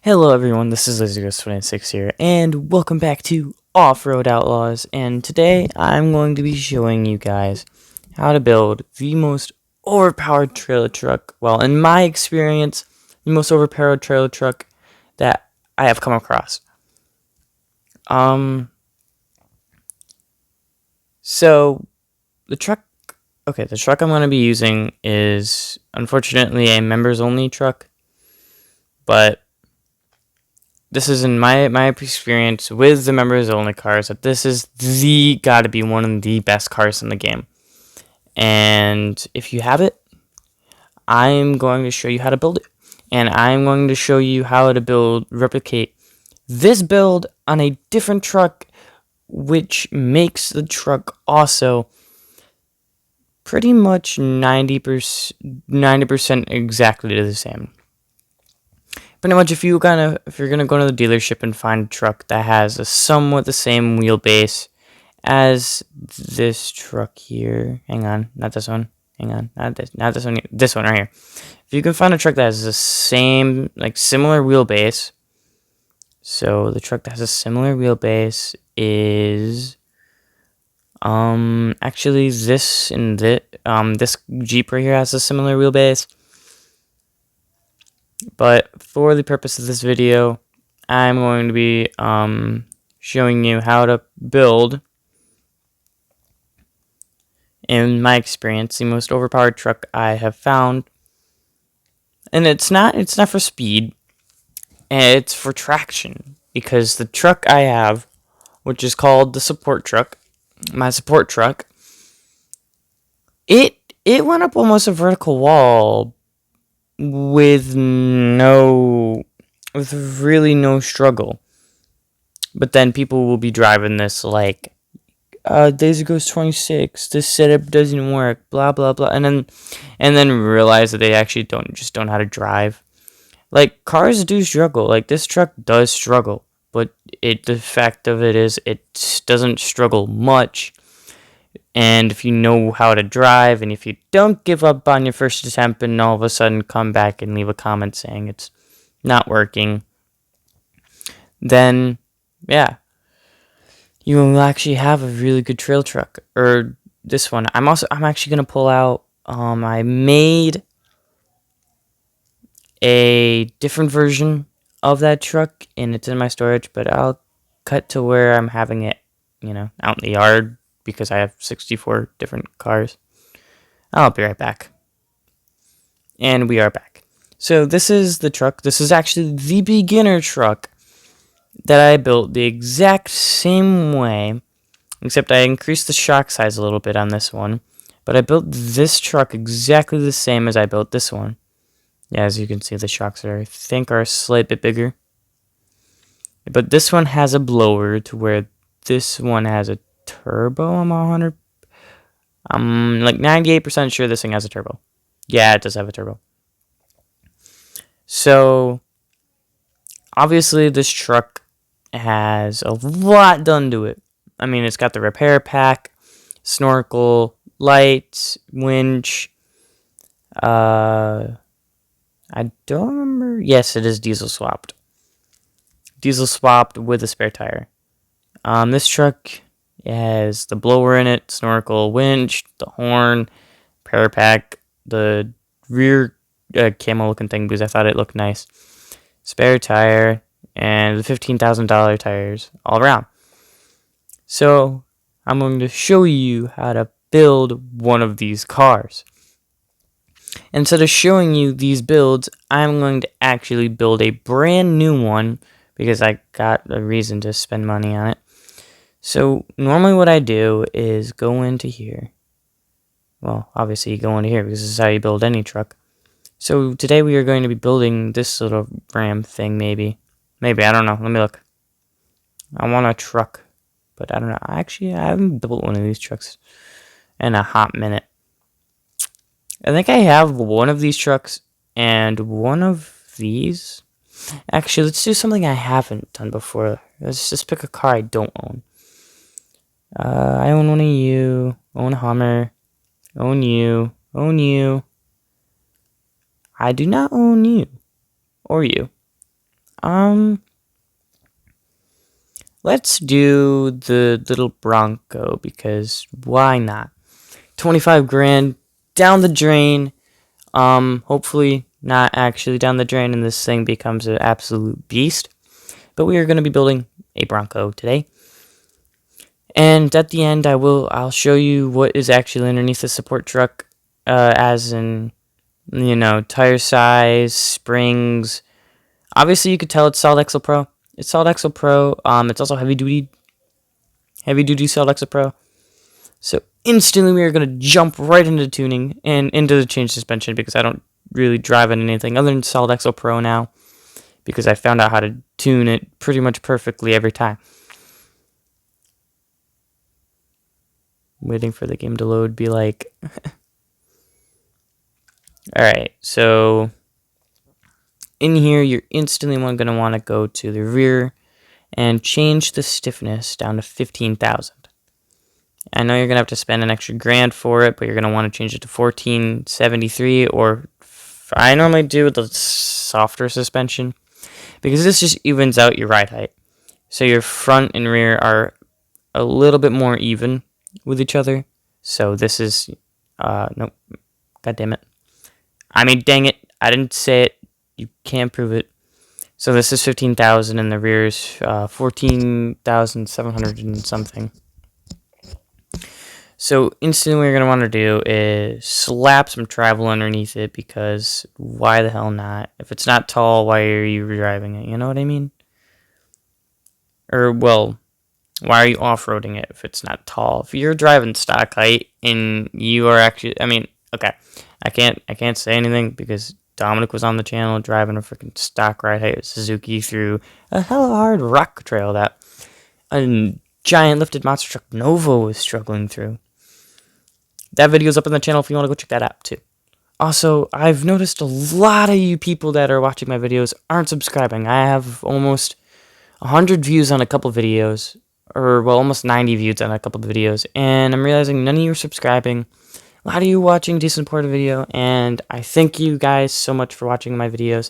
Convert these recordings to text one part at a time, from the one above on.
Hello everyone, this is LaserGhost26 here, and welcome back to Off-Road Outlaws, and today I'm going to be showing you guys how to build the most overpowered trailer truck, well, in my experience, the most overpowered trailer truck that I have come across. So, the truck I'm going to be using is, unfortunately, a members-only truck, but this is in my experience with the members only cars that this is gotta be one of the best cars in the game. And if you have it, I'm going to show you how to build it. And I'm going to show you how to replicate this build on a different truck, which makes the truck also pretty much 90% exactly the same. Pretty much, if you're gonna go to the dealership and find a truck that has a somewhat the same wheelbase as this truck here, hang on, not this one, hang on, not this one, this one right here. If you can find a truck that has the same, similar wheelbase, so the truck that has a similar wheelbase is actually this this Jeep right here has a similar wheelbase. But for the purpose of this video, I'm going to be showing you how to build, in my experience, the most overpowered truck I have found. And it's not for speed, it's for traction. Because the truck I have, which is called the support truck, my support truck, it went up almost a vertical wall with really no struggle. But then people will be driving this like, LaserGhost26, this setup doesn't work, blah blah blah, and then realize that they actually don't know how to drive. Like, cars do struggle. Like, this truck does struggle, but the fact of it is it doesn't struggle much. And if you know how to drive, and if you don't give up on your first attempt and all of a sudden come back and leave a comment saying it's not working, then yeah, you will actually have a really good trail truck. Or this one. I'm actually gonna pull out, I made a different version of that truck and it's in my storage, but I'll cut to where I'm having it, out in the yard, because I have 64 different cars. I'll be right back. And we are back. So this is the truck. This is actually the beginner truck that I built the exact same way, except I increased the shock size a little bit on this one. But I built this truck exactly the same as I built this one. Yeah, as you can see, the shocks I think are a slight bit bigger. But this one has a blower, to where this one has a turbo. I'm like 98% sure this thing has a turbo. Yeah, it does have a turbo. So obviously this truck has a lot done to it. I mean, it's got the repair pack, snorkel, lights, winch. I don't remember. Yes, it is diesel swapped. Diesel swapped with a spare tire. This truck has the blower in it, snorkel, winch, the horn, repair pack, the rear camo looking thing because I thought it looked nice, spare tire, and the $15,000 tires all around. So I'm going to show you how to build one of these cars. Instead of showing you these builds, I'm going to actually build a brand new one because I got a reason to spend money on it. So normally what I do is go into here. Well, obviously you go into here because this is how you build any truck. So today we are going to be building this little Ram thing, maybe. Maybe, I don't know. Let me look. I want a truck, but I don't know. Actually, I haven't built one of these trucks in a hot minute. I think I have one of these trucks and one of these. Actually, let's do something I haven't done before. Let's just pick a car I don't own. I own one of you. Own a Hummer. Own you. Own you. I do not own you. Or you. Let's do the little Bronco, because why not? 25 grand down the drain. Hopefully not actually down the drain and this thing becomes an absolute beast. But we are going to be building a Bronco today. And at the end, I'll show you what is actually underneath the support truck, as in, tire size, springs. Obviously, you could tell it's solid Axle Pro. It's solid Axle Pro. It's also heavy duty solid Axle Pro. So instantly, we are going to jump right into tuning and into the change suspension, because I don't really drive in anything other than solid Axle Pro now, because I found out how to tune it pretty much perfectly every time. Waiting for the game to load, be like... Alright, so in here, you're instantly going to want to go to the rear and change the stiffness down to 15,000. I know you're going to have to spend an extra grand for it, but you're going to want to change it to 1473, or I normally do the softer suspension, because this just evens out your ride height. So your front and rear are a little bit more even with each other. So this is, nope, god damn it. I mean, dang it, I didn't say it, you can't prove it. So this is 15,000 and the rear is 14,700 and something. So instantly what you're going to want to do is slap some travel underneath it, because why the hell not? If it's not tall, why are you driving it? You know what I mean? Or, well, why are you off-roading it if it's not tall? If you're driving stock height and you are actually, I mean, okay, I can't say anything because Dominic was on the channel driving a freaking stock ride height Suzuki through a hella hard rock trail that a giant lifted monster truck Nova was struggling through. That video's up on the channel if you want to go check that out too. Also, I've noticed a lot of you people that are watching my videos aren't subscribing. I have almost 100 views on a couple videos, or well, almost 90 views on a couple of videos, and I'm realizing none of you are subscribing. A lot of you watching decent part of the video, and I thank you guys so much for watching my videos,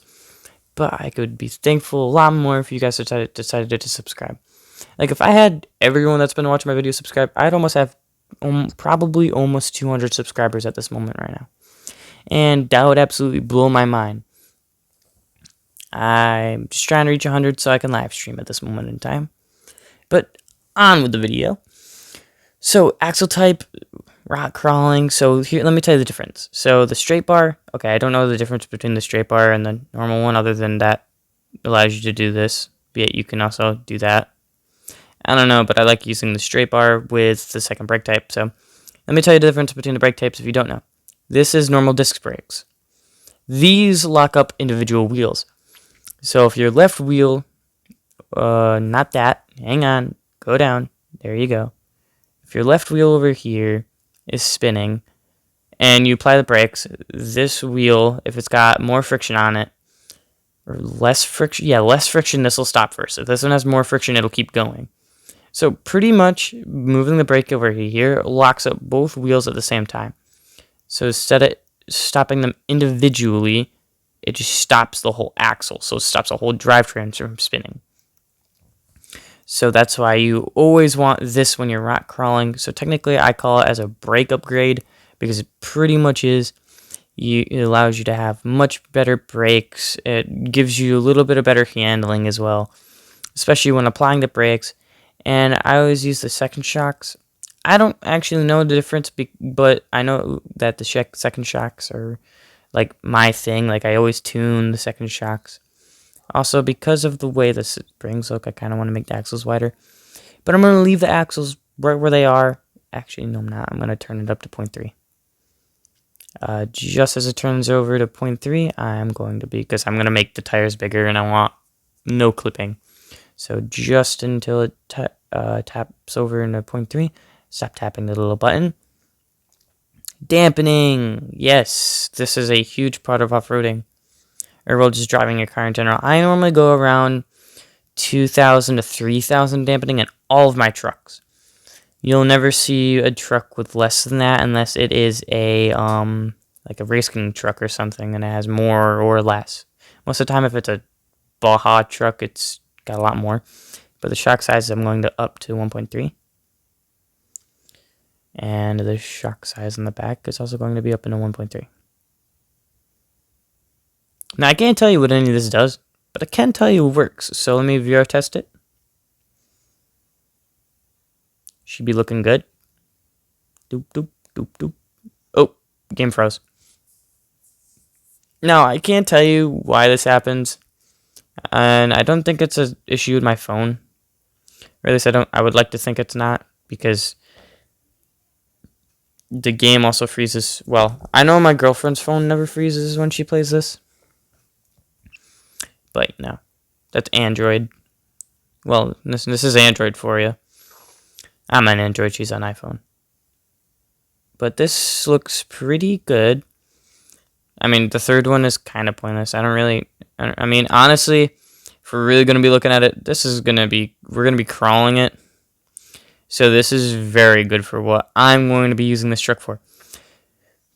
but I could be thankful a lot more if you guys decided to subscribe. Like, if I had everyone that's been watching my videos subscribe, I'd almost have probably almost 200 subscribers at this moment right now. And that would absolutely blow my mind. I'm just trying to reach 100 so I can live stream at this moment in time. But on with the video. So axle type, rock crawling. So here, let me tell you the difference. So the straight bar, okay, I don't know the difference between the straight bar and the normal one, other than that allows you to do this. Yet you can also do that. I don't know, but I like using the straight bar with the second brake type. So let me tell you the difference between the brake types if you don't know. This is normal disc brakes. These lock up individual wheels. So if your left wheel, not that, hang on, go down, there you go. If your left wheel over here is spinning and you apply the brakes, this wheel, if it's got more friction on it, or less friction, this will stop first. If this one has more friction, it'll keep going. So pretty much moving the brake over here locks up both wheels at the same time. So instead of stopping them individually, it just stops the whole axle. So it stops the whole drivetrain from spinning. So that's why you always want this when you're rock crawling. So technically I call it as a brake upgrade, because it pretty much is. It allows you to have much better brakes. It gives you a little bit of better handling as well, especially when applying the brakes. And I always use the second shocks. I don't actually know the difference, but I know that the second shocks are like my thing. Like, I always tune the second shocks. Also, because of the way the springs look, I kind of want to make the axles wider. But I'm going to leave the axles right where they are. Actually, no, I'm not. I'm going to turn it up to 0.3. Just as it turns over to 0.3, I'm going to because I'm going to make the tires bigger and I want no clipping. So just until it taps over into 0.3, stop tapping the little button. Dampening. Yes, this is a huge part of off-roading, or well, just driving your car in general. I normally go around 2,000 to 3,000 dampening in all of my trucks. You'll never see a truck with less than that unless it is a like a racing truck or something and it has more or less. Most of the time, if it's a Baja truck, it's got a lot more. But the shock size I'm going to up to 1.3. And the shock size in the back is also going to be up into 1.3. Now, I can't tell you what any of this does, but I can tell you it works. So let me VR test it. Should be looking good. Doop, doop, doop, doop. Oh, game froze. Now, I can't tell you why this happens. And I don't think it's an issue with my phone. Or at least I would like to think it's not, because the game also freezes. Well, I know my girlfriend's phone never freezes when she plays this. But no, that's Android. Well, this is Android for you. I'm on Android, she's on iPhone. But this looks pretty good. I mean, the third one is kind of pointless. I mean, honestly, if we're really going to be looking at it, we're going to be crawling it. So this is very good for what I'm going to be using this truck for.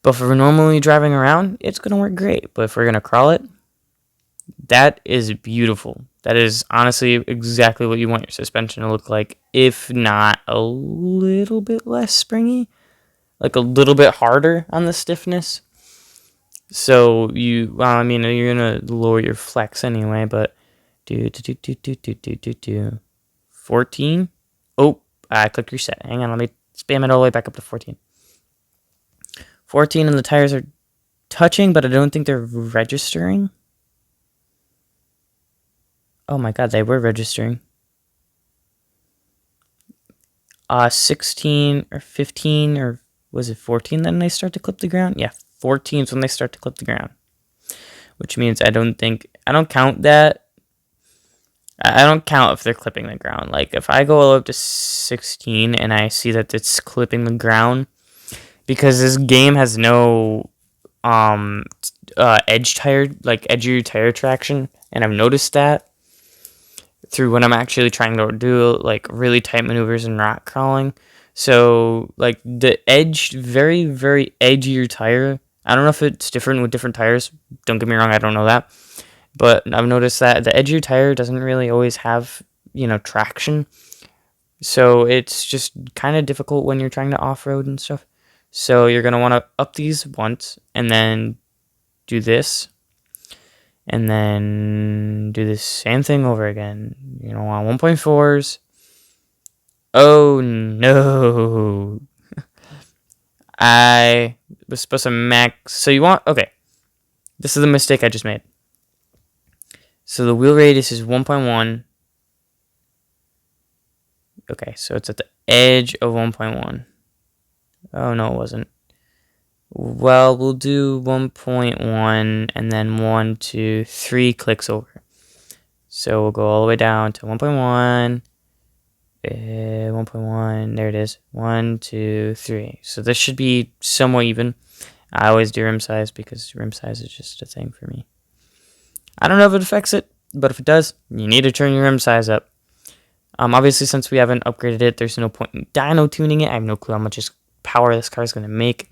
But for normally driving around, it's going to work great. But if we're going to crawl it, that is beautiful. That is honestly exactly what you want your suspension to look like, if not a little bit less springy, like a little bit harder on the stiffness. So you're gonna lower your flex anyway, but 14. Oh, I clicked reset. Hang on, let me spam it all the way back up to 14. 14, and the tires are touching, but I don't think they're registering. Oh my god, they were registering. 16 or 15, or was it 14 then they start to clip the ground? Yeah, 14 is when they start to clip the ground. Which means I don't count that. I don't count if they're clipping the ground. Like, if I go all up to 16 and I see that it's clipping the ground, because this game has no edgier tire traction, and I've noticed that through when I'm actually trying to do like really tight maneuvers and rock crawling. So like the very, very edgier tire, I don't know if it's different with different tires. Don't get me wrong, I don't know that. But I've noticed that the edgier tire doesn't really always have, traction. So it's just kind of difficult when you're trying to off-road and stuff. So you're going to want to up these once and then do this. And then do the same thing over again. You don't want 1.4s. Oh no. I was supposed to max. So okay. This is the mistake I just made. So the wheel radius is 1.1. Okay, so it's at the edge of 1.1. Oh no, it wasn't. Well, we'll do 1.1 and then 1, 2, 3 clicks over. So we'll go all the way down to 1.1, 1.1, there it is, 1, 2, 3. So this should be somewhat even. I always do rim size because rim size is just a thing for me. I don't know if it affects it, but if it does, you need to turn your rim size up. Obviously, since we haven't upgraded it, there's no point in dyno tuning it. I have no clue how much power this car is going to make.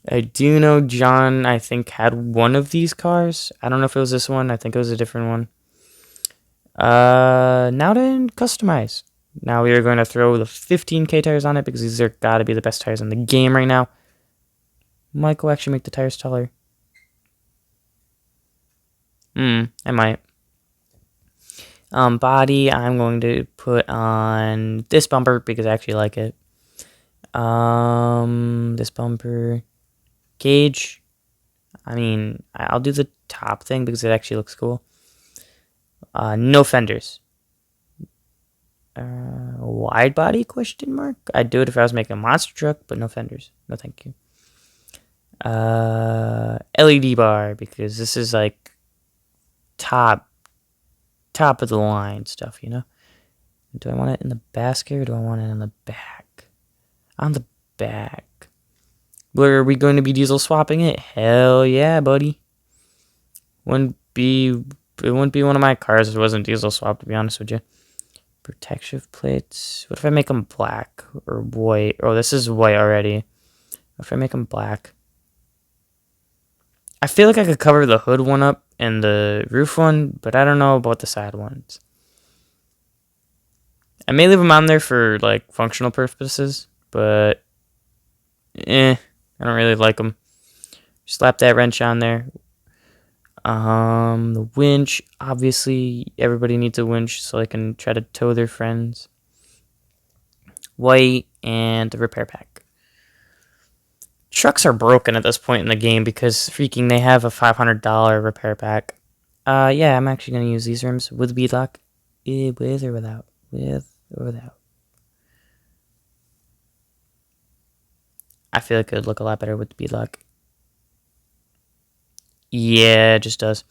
I do know John, I think, had one of these cars. I don't know if it was this one. I think it was a different one. Now to customize. Now we are going to throw the 15K tires on it because these are got to be the best tires in the game right now. Might go actually make the tires taller. I might. Body, I'm going to put on this bumper because I actually like it. This bumper. Gauge, I mean, I'll do the top thing because it actually looks cool. No fenders. Wide body, question mark? I'd do it if I was making a monster truck, but no fenders. No thank you. LED bar, because this is like top of the line stuff, Do I want it in the basket or do I want it in the back? On the back. Where are we going to be diesel swapping it? Hell yeah, buddy. It wouldn't be one of my cars if it wasn't diesel swapped, to be honest with you. Protection plates. What if I make them black or white? Oh, this is white already. What if I make them black? I feel like I could cover the hood one up and the roof one, but I don't know about the side ones. I may leave them on there for like functional purposes, but I don't really like them. Slap that wrench on there. The winch, obviously everybody needs a winch so they can try to tow their friends. White, and the repair pack. Trucks are broken at this point in the game because freaking they have a $500 repair pack. Yeah, I'm actually going to use these rims with beadlock. With or without? With or without? I feel like it would look a lot better with the beadlock. Yeah, it just does.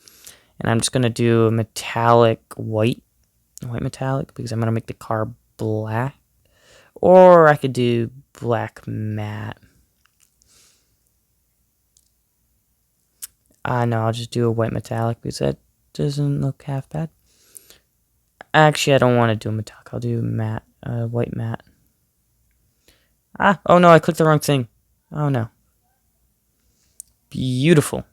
And I'm just going to do a metallic white metallic, because I'm going to make the car black. Or I could do black matte. No, I'll just do a white metallic because that doesn't look half bad. Actually, I don't want to do a metallic. I'll do matte, white matte. Oh no, I clicked the wrong thing. Oh no. Beautiful.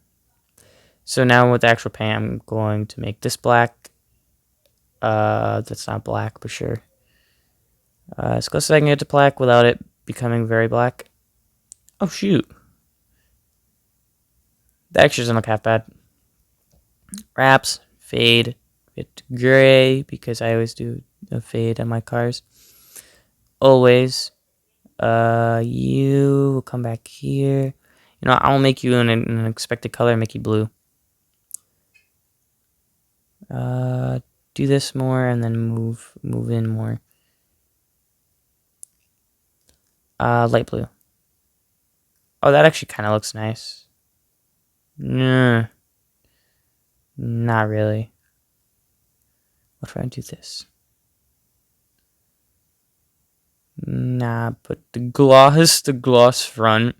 So now with the actual paint, I'm going to make this black. That's not black for sure. As close as I can get to black without it becoming very black. Oh shoot. The extra doesn't look half bad. Wraps, fade, it gray, because I always do a fade on my cars. Always. You will come back here. You know, I'll make you an expected color, make you blue. Do this more and then move in more. Light blue. Oh, that actually kind of looks nice. Nah, not really. What if I do this? Nah, but the gloss front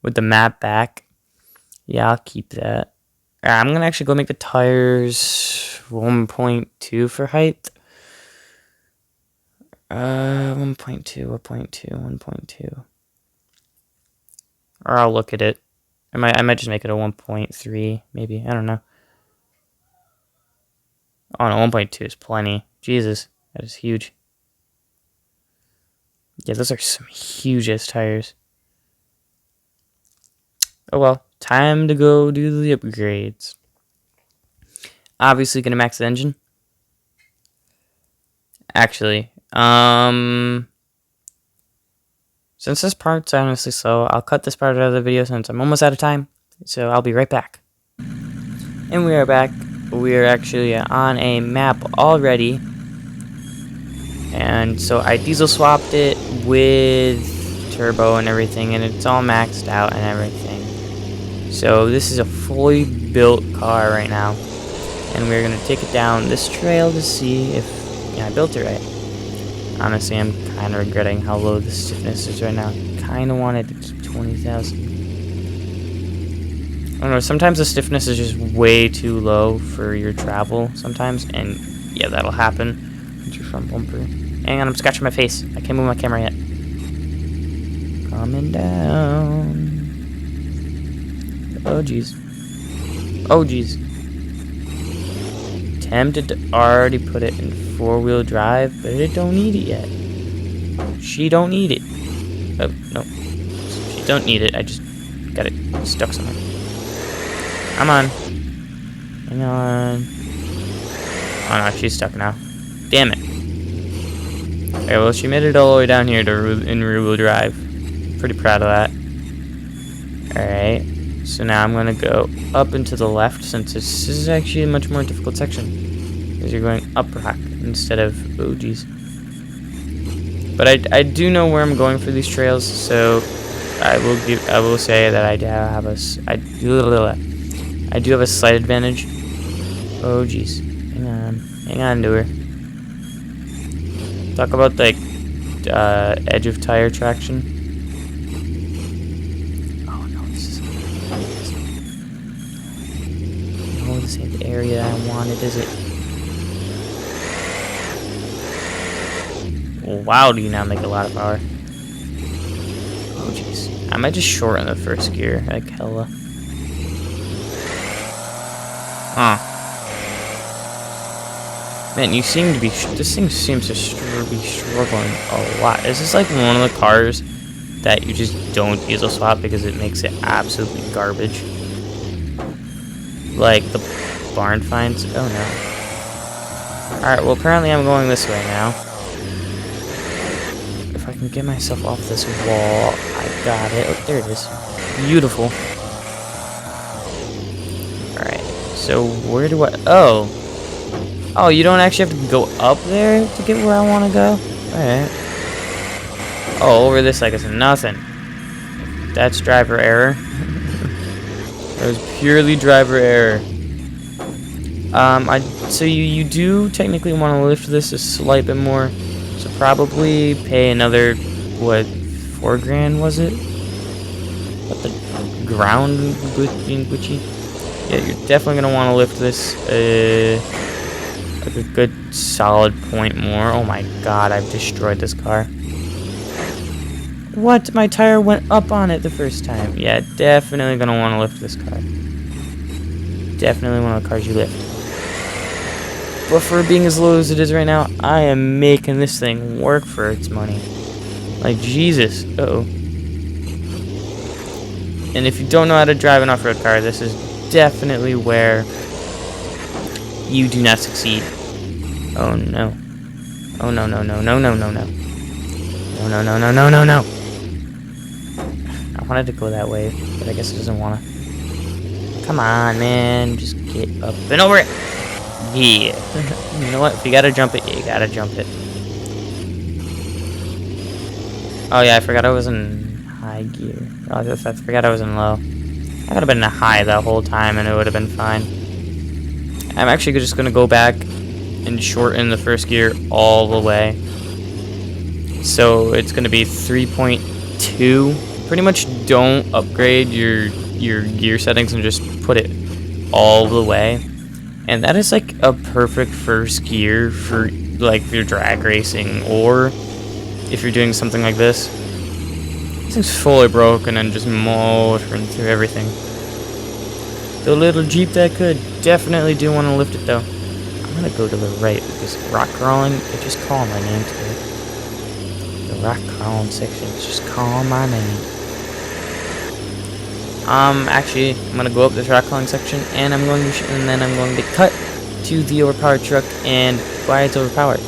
with the matte back. Yeah, I'll keep that. I'm gonna actually go make the tires 1.2 for height. 1.2, 1.2. Or I'll look at it. I might just make it a 1.3, maybe. I don't know. Oh no, 1.2 is plenty. Jesus, that is huge. Yeah, those are some huge-ass tires. Oh well, time to go do the upgrades. Obviously gonna max the engine. Actually, since this part's honestly slow, I'll cut this part out of the video since I'm almost out of time. So I'll be right back. And we are back. We are actually on a map already. And so I diesel swapped it with turbo and everything, and it's all maxed out and everything. So this is a fully built car right now. And we're going to take it down this trail to see if I built it right. Honestly, I'm kind of regretting how low the stiffness is right now. Kind of wanted to keep 20,000. I don't know, sometimes the stiffness is just way too low for your travel sometimes, and yeah, that'll happen with your front bumper. Hang on, I'm scratching my face. I can't move my camera yet. Coming down. Oh, jeez. Oh, jeez. Tempted to already put it in 4-wheel drive, but it don't need it yet. She don't need it. Oh, no. She don't need it. I just got it stuck somewhere. Come on. Hang on. Oh no, she's stuck now. Damn it. Okay, well, she made it all the way down here to in rear-wheel drive. Pretty proud of that. Alright. So now I'm going to go up and to the left, since this is actually a much more difficult section. Because you're going up rock instead of... Oh, jeez. But I do know where I'm going for these trails, so I will say that I do have a slight advantage. Oh, jeez. Hang on to her. Talk about like edge of tire traction. Oh no, this ain't the area I wanted, is it? Wow, do you now make a lot of power? Oh jeez, I might just shorten the first gear like hella. Huh. Man, you seem to be... This thing seems to be struggling a lot. Is this like one of the cars that you just don't diesel swap because it makes it absolutely garbage? Like the barn finds? Oh no. Alright, well apparently I'm going this way now. If I can get myself off this wall, I got it. Oh, there it is. Beautiful. Alright, so where do I... Oh! Oh, you don't actually have to go up there to get where I want to go? Alright. Oh, over this like it's nothing. That's driver error. That was purely driver error. So you do technically want to lift this a slight bit more. So probably pay another, what, 4 grand was it? What, the ground being glitchy? Yeah, you're definitely going to want to lift this like a good solid point more. Oh my god, I've destroyed this car. What? My tire went up on it the first time. Yeah, definitely gonna want to lift this car. Definitely one of the cars you lift. But for being as low as it is right now, I am making this thing work for its money. Like, Jesus. Uh-oh. And if you don't know how to drive an off-road car, this is definitely where you do not succeed. Oh no. Oh no no no no no no no. No no no no no no no. I wanted to go that way, but I guess it doesn't wanna. Come on, man. Just get up and over it. Yeah. You know what? If you gotta jump it, you gotta jump it. Oh yeah, I forgot I was in high gear. Oh, I forgot I was in low. I could have been in high the whole time and it would have been fine. I'm actually just gonna go back and shorten the first gear all the way. So it's gonna be 3.2. Pretty much don't upgrade your gear settings and just put it all the way. And that is like a perfect first gear for like if you're drag racing or if you're doing something like this. This thing's fully broken and just motoring through everything. The little Jeep that could. Definitely do want to lift it though. I'm gonna go to the right because rock crawling, it just called my name to it. The rock crawling section is just calling my name. Actually, I'm gonna go up this rock crawling section and I'm going to and then I'm going to cut to the overpowered truck and why it's overpowered.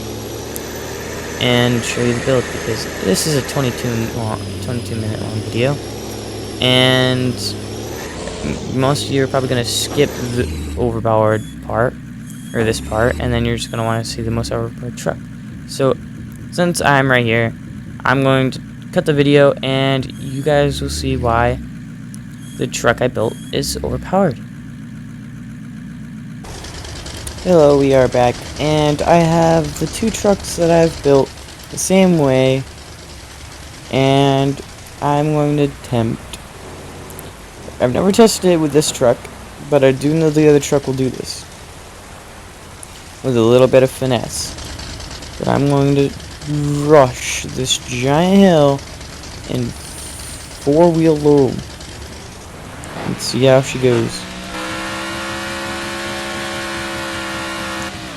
And show you the build because this is a 22 minute long video. And most of you are probably going to skip the overpowered part, or this part, and then you're just going to want to see the most overpowered truck. So, since I'm right here, I'm going to cut the video, and you guys will see why the truck I built is overpowered. Hello, we are back, and I have the 2 trucks that I've built the same way, and I'm going to attempt. I've never tested it with this truck, but I do know the other truck will do this with a little bit of finesse. But I'm going to rush this giant hill in 4-wheel low. Let's see how she goes.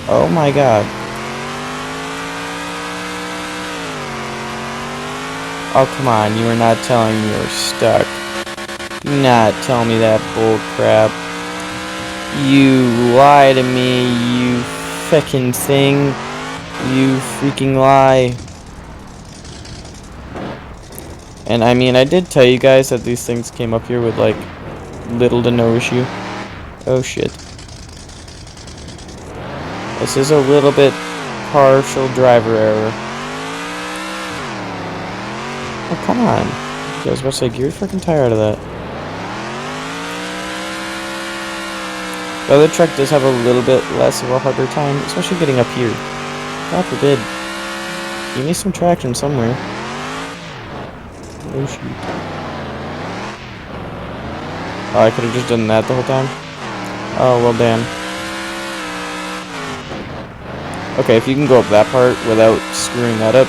Oh my god. Oh come on, you are not telling me you're stuck. Do not tell me that bull crap. You lie to me, you feckin' thing. You freaking lie. And I mean, I did tell you guys that these things came up here with like little to no issue. Oh shit. This is a little bit partial driver error. Oh come on. I was about to say, get your freaking tire out of that. The other truck does have a little bit less of a harder time, especially getting up here. God forbid. You need some traction somewhere. Oh shoot. Oh, I could have just done that the whole time? Oh, well damn. Okay, if you can go up that part without screwing that up,